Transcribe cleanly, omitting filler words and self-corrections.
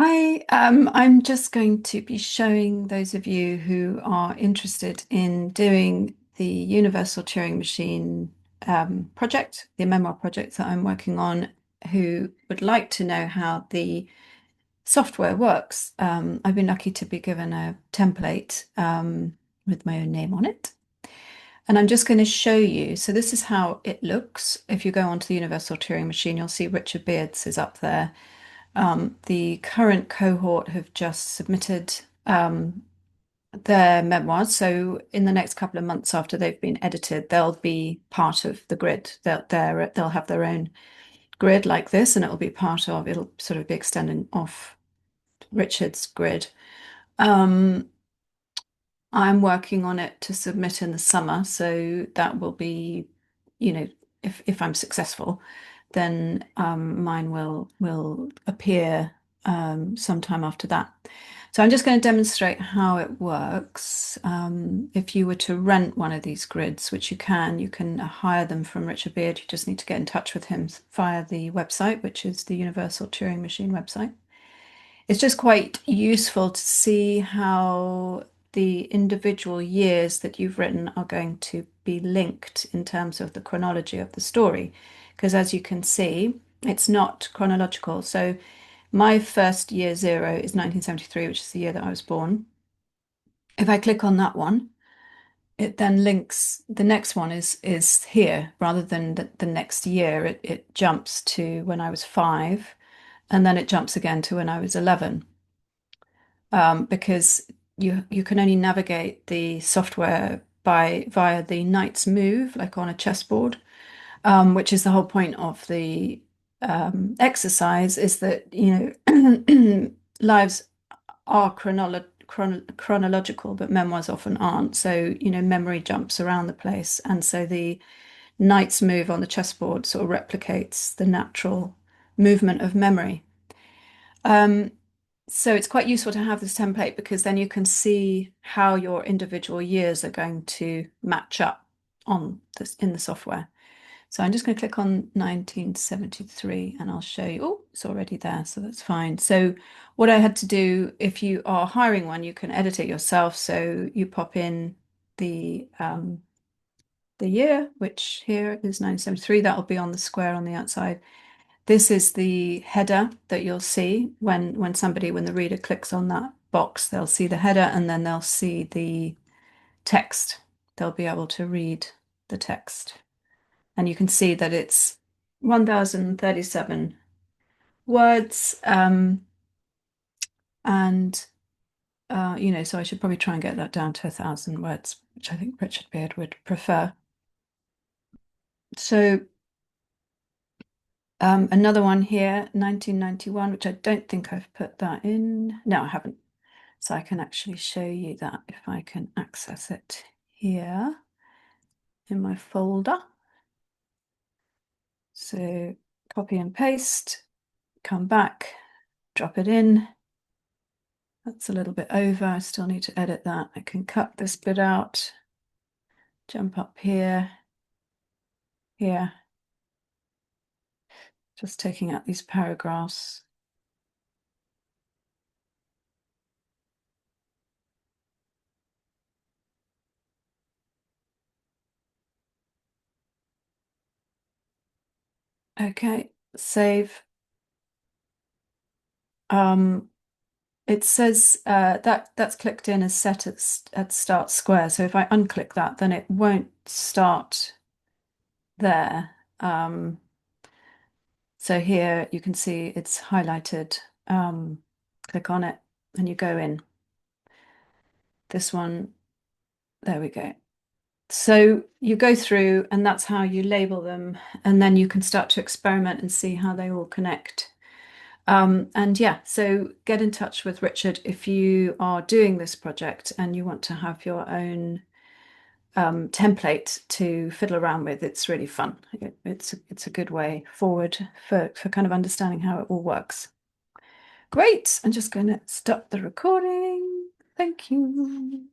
I'm just going to be showing those of you who are interested in doing the Universal Turing Machine project, the memoir project that I'm working on, who would like to know how the software works. I've been lucky to be given a template with my own name on it. And I'm just going to show you. So this is how it looks. If you go onto the Universal Turing Machine, you'll see Richard Beards is up there. The current cohort have just submitted their memoirs. So in the next couple of months after they've been edited, they'll be part of the grid. They'll have their own grid like this, and it'll sort of be extending off Richard's grid. Um, I'm working on it to submit in the summer, so that will be, if I'm successful, then mine will appear sometime after that. So I'm just going to demonstrate how it works. If you were to rent one of these grids, which you can hire them from Richard Beard. You just need to get in touch with him via the website, which is the Universal Turing Machine website. It's just quite useful to see how the individual years that you've written are going to be linked in terms of the chronology of the story. Because as you can see, it's not chronological. So my first year zero is 1973, which is the year that I was born. If I click on that one, it then links the next one is here rather than the next year. It jumps to when I was 5, and then it jumps again to when I was 11. Because you can only navigate the software via the knight's move, like on a chessboard, which is the whole point of the exercise, is that lives are chronological, but memoirs often aren't. So memory jumps around the place, and so the knight's move on the chessboard sort of replicates the natural movement of memory. So it's quite useful to have this template because then you can see how your individual years are going to match up on this in the software. So I'm just going to click on 1973 and I'll show you. Oh, it's already there, so that's fine. So what I had to do, if you are hiring one, you can edit it yourself. So you pop in the year, which here is 1973. That'll be on the square on the outside. This is the header that you'll see when the reader clicks on that box, they'll see the header and then they'll see the text. They'll be able to read the text. And you can see that it's 1037 words. So I should probably try and get that down to 1,000 words, which I think Richard Beard would prefer. So another one here, 1991, which I don't think I've put that in. No, I haven't. So I can actually show you that if I can access it here in my folder. So copy and paste, come back, drop it in. That's a little bit over. I still need to edit that. I can cut this bit out, jump up here, here. Just taking out these paragraphs. Okay, save. It says that's clicked in as set at start square. So if I unclick that, then it won't start there. So here you can see it's highlighted. Click on it and you go in. This one, there we go. So you go through and that's how you label them. And then you can start to experiment and see how they all connect. And yeah, so get in touch with Richard if you are doing this project and you want to have your own template to fiddle around with. It's really fun. It's a good way forward for kind of understanding how it all works. Great. I'm just going to stop the recording. Thank you.